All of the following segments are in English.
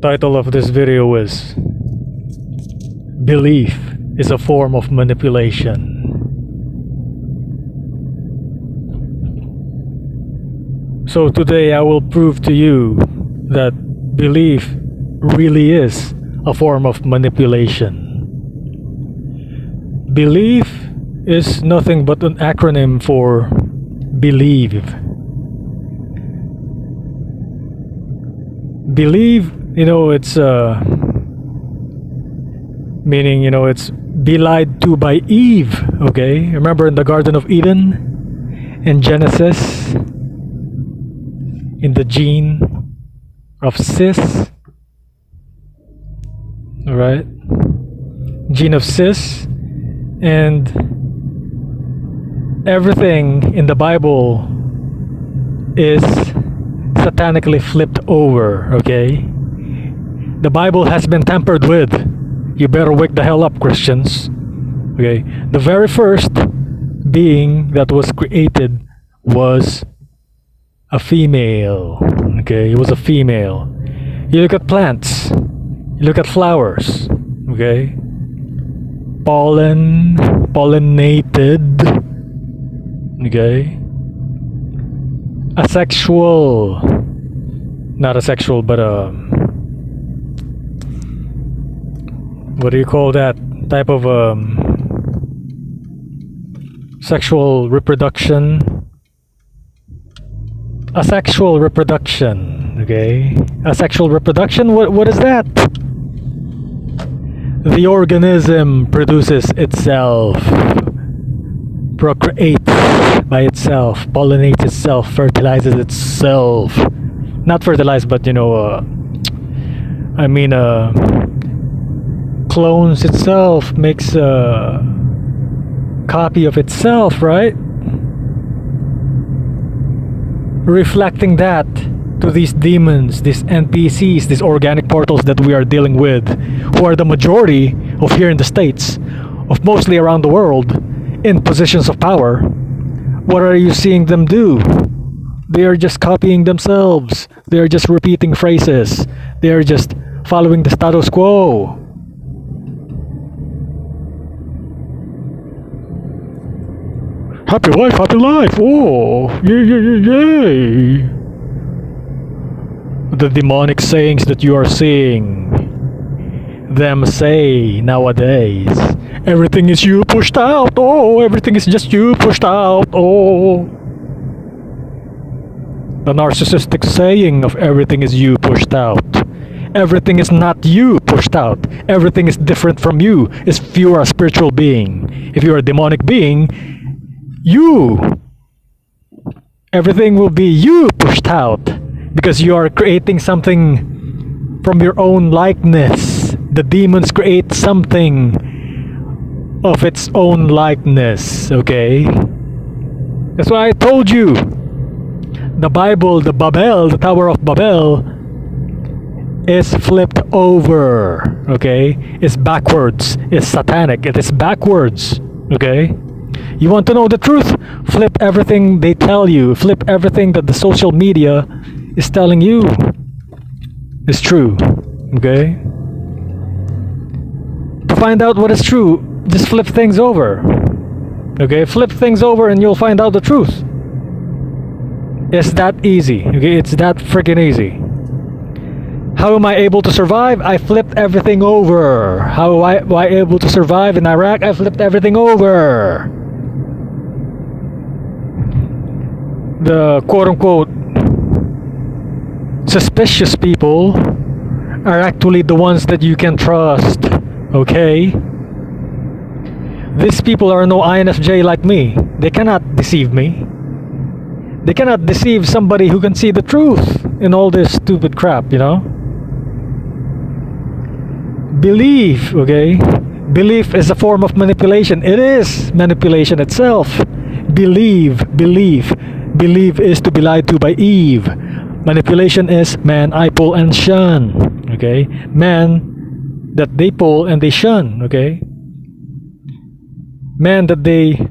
Title of this video is Belief is a Form of Manipulation. So today I will prove to you that belief really is a form of manipulation. Belief is nothing but an acronym for believe. Believe, it's meaning, it's be lied to by Eve, okay? Remember in the Garden of Eden, in Genesis, in the gene of cis, alright? Gene of cis, and everything in the Bible is satanically flipped over, okay? The Bible has been tampered with. You better wake the hell up, Christians. Okay? The very first being that was created was a female. Okay? It was a female. You look at plants. You look at flowers. Okay? Pollinated. Okay? Asexual. Not asexual, but what do you call that type of sexual reproduction? Asexual reproduction, okay? Asexual reproduction, what is that? The organism produces itself, procreates by itself, pollinates itself, fertilizes itself. Not fertilize, but clones itself, makes a copy of itself, right? Reflecting that to these demons, these NPCs, these organic portals that we are dealing with, who are the majority of here in the States, of mostly around the world, in positions of power. What are you seeing them do? They are just copying themselves. They are just repeating phrases. They are just following the status quo. Happy life, happy life. Oh, yay. The demonic sayings that you are seeing them say nowadays. Everything is you pushed out. Oh, everything is just you pushed out. Oh. The narcissistic saying of everything is you pushed out. Everything is not you pushed out. Everything is different from you. If you are a spiritual being, if you are a demonic being, everything will be you pushed out, because you are creating something from your own likeness. The demons create something of its own likeness, okay? That's why I told you, the Bible, the Tower of Babel, is flipped over, okay? It's backwards. It's satanic. It is backwards, okay? You want to know the truth? Flip everything they tell you. Flip everything that the social media is telling you. It's true. Okay? To find out what is true, just flip things over. Okay? Flip things over and you'll find out the truth. It's that easy. Okay? It's that freaking easy. How am I able to survive? I flipped everything over. How am I able to survive in Iraq? I flipped everything over. The quote-unquote suspicious people are actually the ones that you can trust, okay? These people are no INFJ like me. They cannot deceive me. They cannot deceive somebody who can see the truth in all this stupid crap, Belief, okay? Belief is a form of manipulation. It is manipulation itself. Believe. Believe is to be lied to by Eve. Manipulation is man, I pull and shun. Okay? Man that they pull and they shun. Okay? Man that they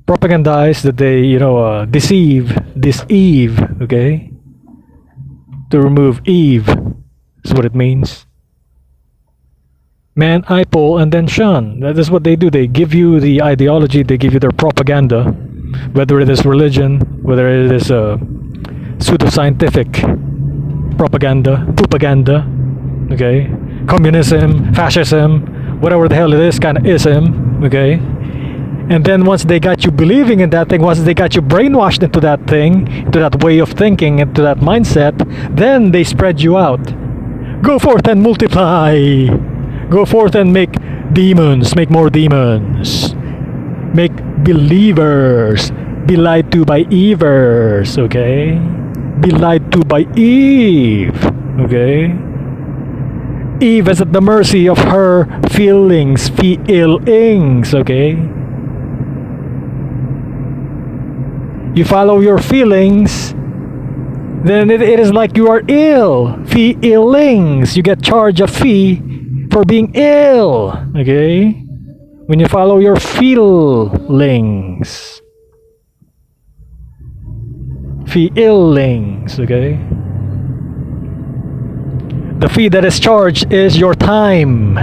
propagandize, that they, deceive this Eve. Okay? To remove Eve is what it means. Man, eye pull, and then shun. That is what they do. They give you the ideology, they give you their propaganda, whether it is religion, whether it is pseudoscientific propaganda, okay? Communism, fascism, whatever the hell it is, kind of ism, okay? And then once they got you believing in that thing, once they got you brainwashed into that thing, into that way of thinking, into that mindset, then they spread you out. Go forth and multiply. Go forth and make demons, make more demons. Make believers. Be lied to by Evers, okay? Be lied to by Eve, okay? Eve is at the mercy of her feelings, okay? You follow your feelings, then it is like you are ill. Feelings. You get charged a fee for being ill, okay? When you follow your feelings. Feelings, okay? The fee that is charged is your time.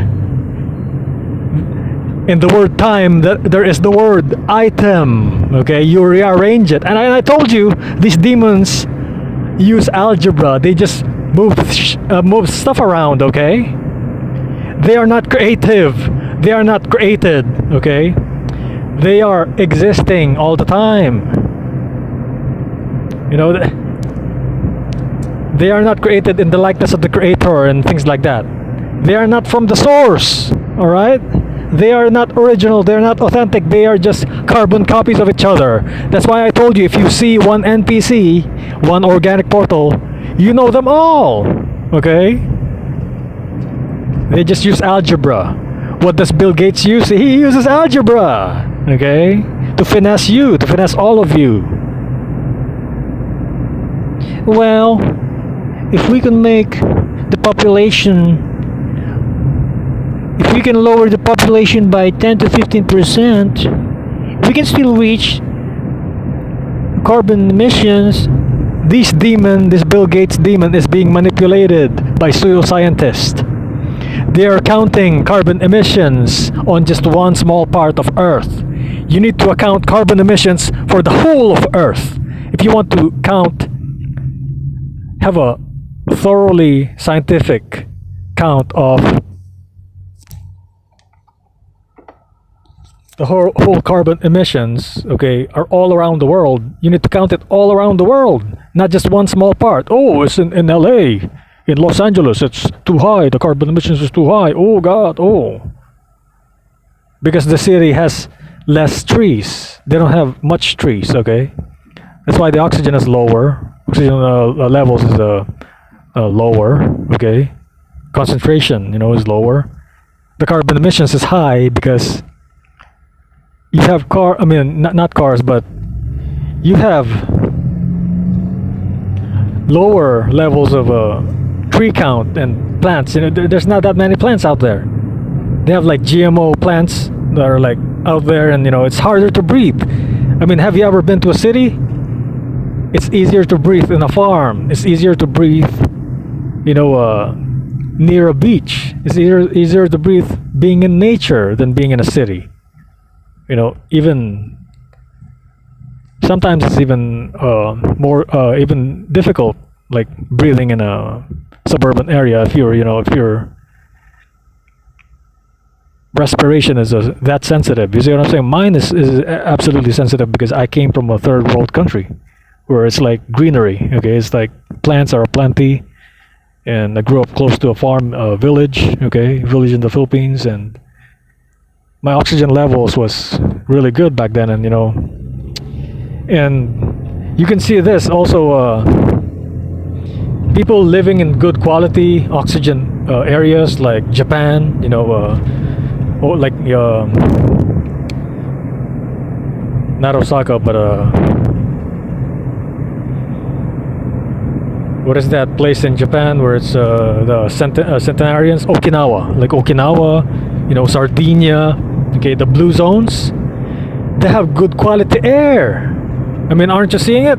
In the word time, there is the word item, okay? You rearrange it. And I told you, these demons use algebra. They just move stuff around, okay? They are not creative. They are not created, okay? They are existing all the time. You know, they are not created in the likeness of the creator and things like that. They are not from the source, all right? They are not original, they're not authentic, they are just carbon copies of each other. That's why I told you, if you see one NPC, one organic portal, you know them all, okay? They just use algebra. What does Bill Gates use? He uses algebra, okay? To finesse you, to finesse all of you. Well, if we can make the population, if we can lower the population by 10 to 15%, we can still reach carbon emissions. This Bill Gates demon, is being manipulated by pseudoscientists. They are counting carbon emissions on just one small part of Earth. You need to account carbon emissions for the whole of Earth. If you want to have a thoroughly scientific count of the whole carbon emissions, okay, are all around the world. You need to count it all around the world, not just one small part. Oh, it's in LA, in Los Angeles, it's too high, the carbon emissions is too high. Oh God, oh. Because the city has less trees. They don't have much trees, okay? That's why the oxygen is lower. Oxygen levels is lower, okay? Concentration, is lower. The carbon emissions is high because you have not cars, but you have lower levels of tree count and plants. There's not that many plants out there. They have like GMO plants that are like out there, and it's harder to breathe. Have you ever been to a city? It's easier to breathe in a farm. It's easier to breathe, near a beach. It's easier to breathe being in nature than being in a city. Even sometimes it's even more even difficult, like breathing in a suburban area if your respiration is that sensitive. You see what I'm saying? Mine is absolutely sensitive because I came from a third world country where it's like greenery. Okay, it's like plants are plenty, and I grew up close to a farm village. Okay, village in the Philippines, and my oxygen levels was really good back then, and and you can see this also. People living in good quality oxygen areas like Japan, or like not Osaka, but what is that place in Japan where it's the centenarians? Okinawa, like Okinawa, Sardinia. Okay, the blue zones, they have good quality air. Aren't you seeing it?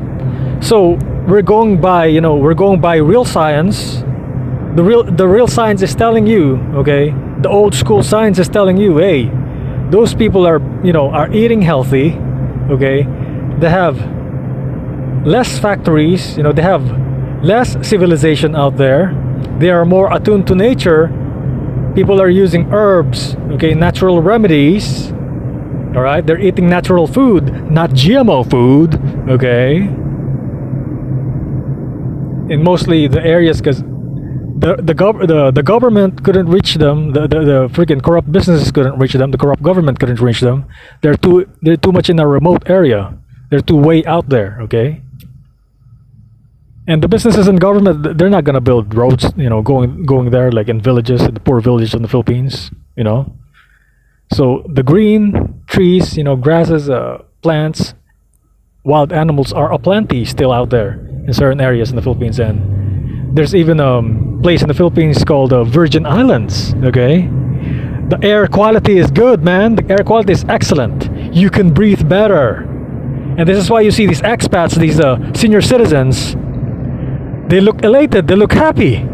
So we're going by real science, the real science is telling you, okay, the old school science is telling you, hey, those people are eating healthy, okay, they have less factories, they have less civilization out there, they are more attuned to nature, people are using herbs, okay, natural remedies, all right, they're eating natural food, not GMO food, okay, in mostly the areas, because the government couldn't reach them. The freaking corrupt businesses couldn't reach them. The corrupt government couldn't reach them. They're too much in a remote area. They're too way out there. Okay. And the businesses and government, they're not gonna build roads. Going there like in villages, in the poor villages in the Philippines. So the green trees, grasses, plants, wild animals are aplenty still out there in certain areas in the Philippines, and there's even a place in the Philippines called Virgin Islands. Okay, the air quality is good, man. The air quality is excellent. You can breathe better, and this is why you see these expats, these senior citizens. They look elated. They look happy.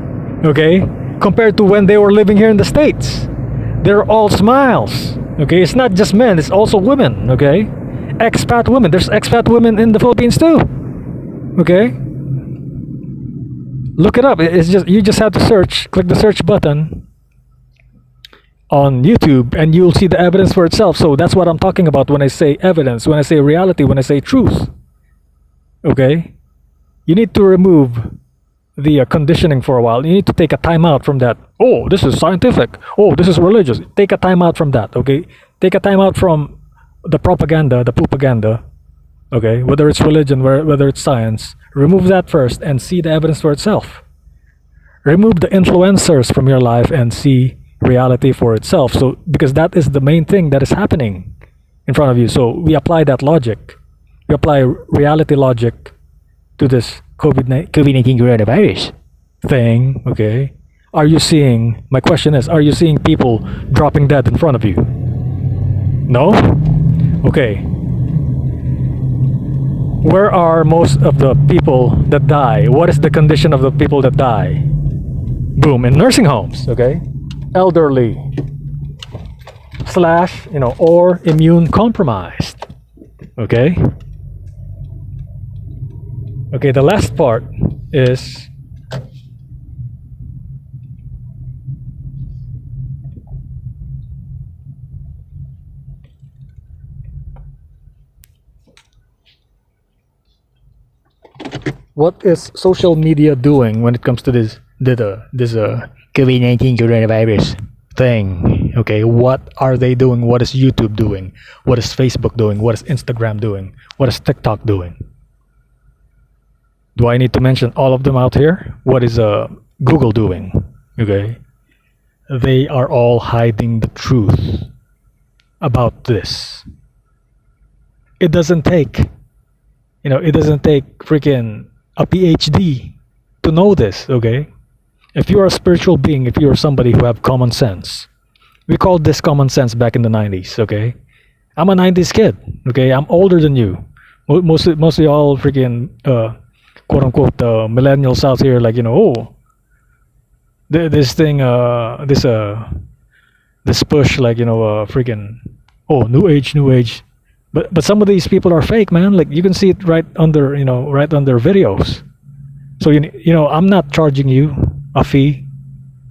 Okay, compared to when they were living here in the States. They're all smiles. Okay, it's not just men. It's also women. Okay, expat women. There's expat women in the Philippines too. Okay, look it up. It's just you just have to search. Click the search button on YouTube, and you'll see the evidence for itself. So that's what I'm talking about when I say evidence, when I say reality, when I say truth. Okay, you need to remove the conditioning for a while. You need to take a time out from that. Oh, this is scientific. Oh, this is religious. Take a time out from that. Okay, take a time out from the propaganda, the propaganda. Okay, whether it's religion, whether it's science, remove that first and see the evidence for itself. Remove the influencers from your life and see reality for itself. So, because that is the main thing that is happening in front of you. So we apply that logic. We apply reality logic to this COVID-19 coronavirus thing. Okay, are you seeing? My question is: are you seeing people dropping dead in front of you? No. Okay. Where are most of the people that die? What is the condition of the people that die? Boom, in nursing homes. Okay, elderly slash or immune compromised. Okay. Okay, the last part is what is social media doing when it comes to this COVID-19 coronavirus thing? Okay, what are they doing? What is YouTube doing? What is Facebook doing? What is Instagram doing? What is TikTok doing? Do I need to mention all of them out here? What is Google doing? Okay, they are all hiding the truth about this. It doesn't take freaking a PhD to know this. Okay, if you are a spiritual being, if you are somebody who have common sense, we called this common sense back in the 90s. Okay, I'm a 90s kid. Okay, I'm older than you. Mostly all freaking quote unquote millennials out here, like this thing, this push, like freaking new age. But some of these people are fake, man. Like you can see it right under videos. So I'm not charging you a fee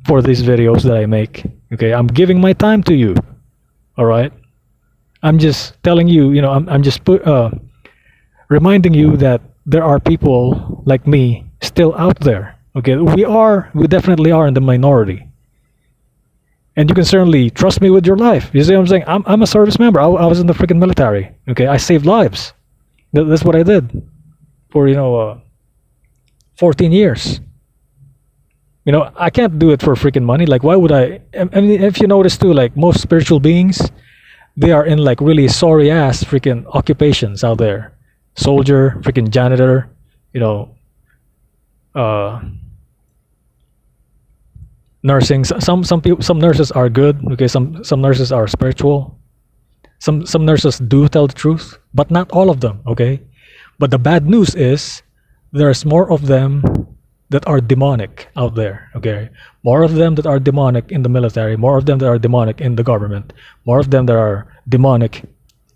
for these videos that I make. Okay, I'm giving my time to you. All right, I'm just telling you. I'm just reminding you that there are people like me still out there. Okay, we definitely are in the minority, and you can certainly trust me with your life. You see what I'm saying? I'm a service member. I was in the freaking military. Okay, I saved lives. That's what I did for 14 years. I can't do it for freaking money. Like, why would I? I mean, if you notice too, like most spiritual beings, they are in like really sorry ass freaking occupations out there. Soldier, freaking janitor, nursing. Some people, some nurses are good. Okay, some nurses are spiritual. Some nurses do tell the truth, but not all of them. Okay, but the bad news is there's more of them that are demonic out there. Okay, more of them that are demonic in the military, more of them that are demonic in the government, more of them that are demonic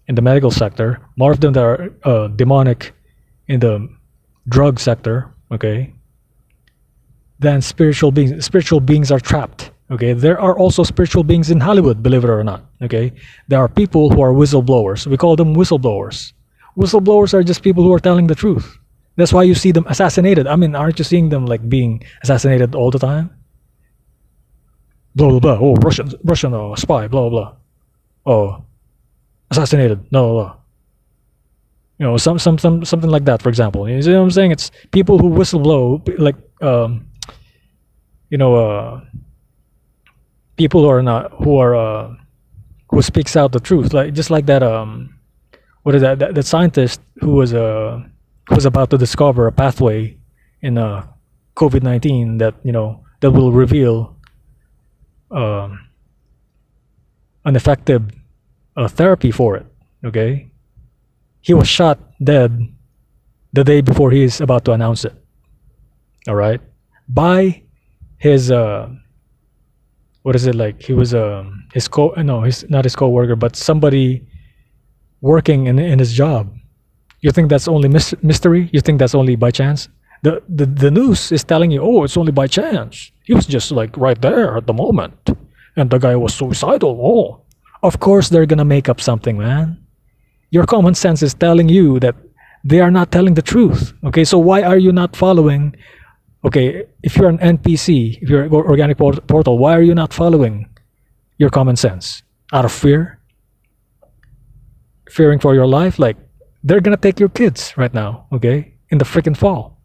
in the medical sector, more of them that are demonic in the drug sector. Okay, than spiritual beings. Spiritual beings are trapped. Okay, there are also spiritual beings in Hollywood, believe it or not. Okay, there are people who are whistleblowers. We call them whistleblowers. Whistleblowers are just people who are telling the truth. That's why you see them assassinated. I mean, aren't you seeing them like being assassinated all the time? Blah blah blah. Oh, Russian spy. Blah blah blah. Oh, assassinated. No, blah. You know, something like that. For example, you see what I'm saying? It's people who whistleblow, like people who are not who speaks out the truth, like just like that what is that scientist who was about to discover a pathway in COVID-19 that that will reveal an effective therapy for it. Okay, he was shot dead the day before he is about to announce it. All right, by his what is it like? He was his he's not his co-worker, but somebody working in his job. You think that's only mystery? You think that's only by chance? The news is telling you, oh, it's only by chance. He was just like right there at the moment, and the guy was suicidal. Oh, of course they're gonna make up something, man. Your common sense is telling you that they are not telling the truth. Okay, so why are you not following? Okay, if you're an NPC, if you're an organic portal, why are you not following your common sense? Out of fear? Fearing for your life? Like, they're gonna take your kids right now, okay? In the freaking fall.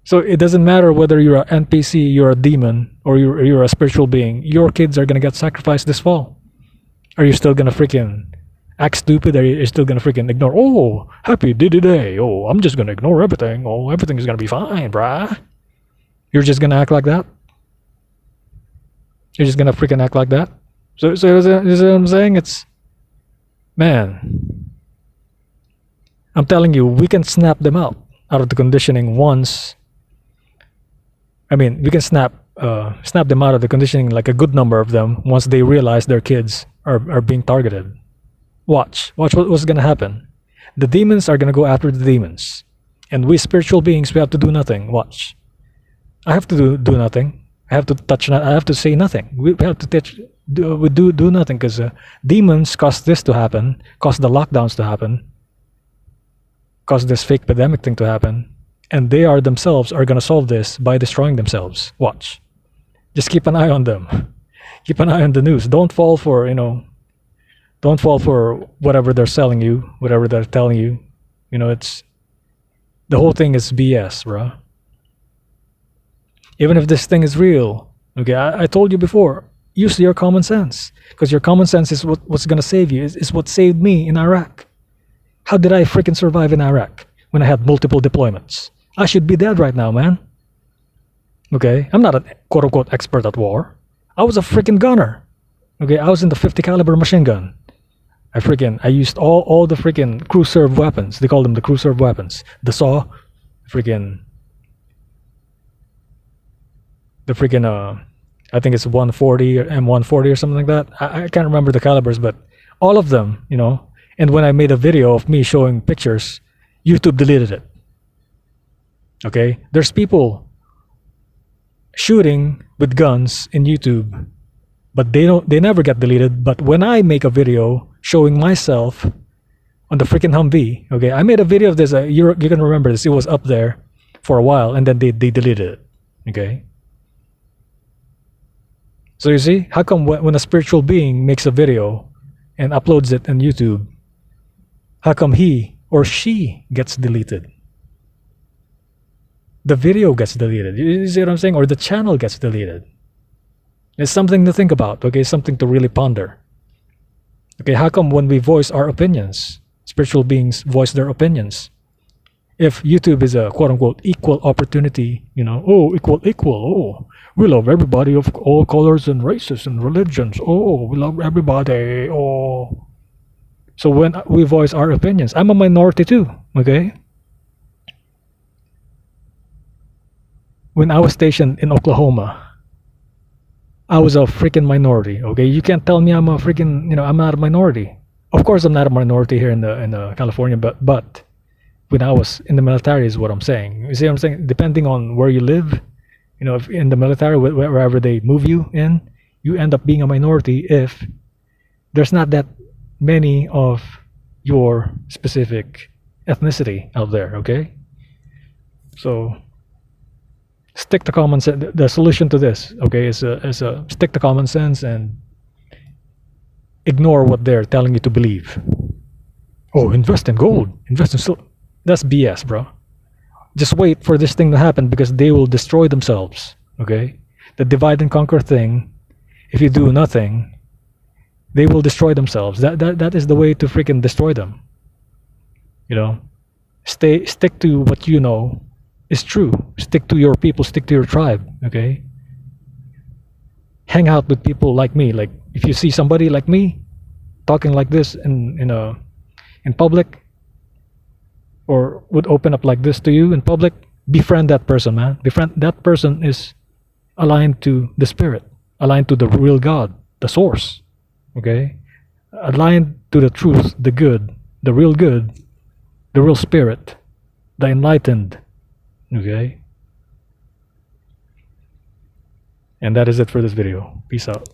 So it doesn't matter whether you're an NPC, you're a demon, or you're a spiritual being. Your kids are gonna get sacrificed this fall. Are you still gonna freaking act stupid? Are you still gonna freaking ignore? Oh, happy Diddy Day. Oh, I'm just gonna ignore everything. Oh, everything is gonna be fine, bruh. You're just gonna act like that? You're just gonna freaking act like that? So is that what I'm saying? It's, man, I'm telling you, we can snap them out of the conditioning once. I mean, we can snap them out of the conditioning, like a good number of them, once they realize their kids are being targeted. Watch what's gonna happen. The demons are gonna go after the demons, and we spiritual beings, we have to do nothing. Watch. I have to do nothing. I have to touch. I have to say nothing. We have to do nothing, because demons caused this to happen, caused the lockdowns to happen, caused this fake pandemic thing to happen, and they are themselves are gonna solve this by destroying themselves. Watch. Just keep an eye on them. Keep an eye on the news. Don't fall for Don't fall for whatever they're selling you, whatever they're telling you. It's the whole thing is BS, bro. Even if this thing is real, okay, I told you before, use your common sense, because your common sense is what's gonna save you. Is what saved me in Iraq. How did I freaking survive in Iraq when I had multiple deployments? I should be dead right now, man. Okay, I'm not a quote unquote expert at war. I was a freaking gunner. Okay, I was in the 50 caliber machine gun. I used all the freaking crew serve weapons. They call them the crew serve weapons. The saw, freaking I think it's 140 or M140 or something like that. I can't remember the calibers, but all of them, And when I made a video of me showing pictures, YouTube deleted it. Okay, there's people shooting with guns in YouTube, but they never get deleted. But when I make a video showing myself on the freaking Humvee, okay, I made a video of this. You can remember this. It was up there for a while, and then they deleted it. Okay. So you see, how come when a spiritual being makes a video and uploads it on YouTube, how come he or she gets deleted? The video gets deleted. You see what I'm saying? Or the channel gets deleted. It's something to think about, okay? Something to really ponder. Okay, how come when we voice our opinions, spiritual beings voice their opinions? If YouTube is a quote-unquote equal opportunity, equal, oh, we love everybody of all colors and races and religions. Oh, we love everybody. Oh. So when we voice our opinions, I'm a minority too, okay? when I was stationed in Oklahoma, I was a freaking minority. Okay, you can't tell me I'm a freaking, I'm not a minority. Of course, I'm not a minority here in the California, but when I was in the military is what I'm saying. You see what I'm saying? Depending on where you live, if in the military, wherever they move you in, you end up being a minority if there's not that many of your specific ethnicity out there. Okay, so stick to common sense. The solution to this, okay, is a stick to common sense and ignore what they're telling you to believe. Oh, invest in gold, invest in silver. That's BS, bro. Just wait for this thing to happen because they will destroy themselves. Okay, the divide and conquer thing. If you do nothing, they will destroy themselves. That is the way to freaking destroy them. Stick to what you know is true. Stick to your people. Stick to your tribe. Okay. Hang out with people like me. Like if you see somebody like me talking like this in public, or would open up like this to you in public, befriend that person, man. Befriend that person is aligned to the spirit, aligned to the real God, the source. Okay, aligned to the truth, the good, the real spirit, the enlightened. Okay, and that is it for this video. Peace out.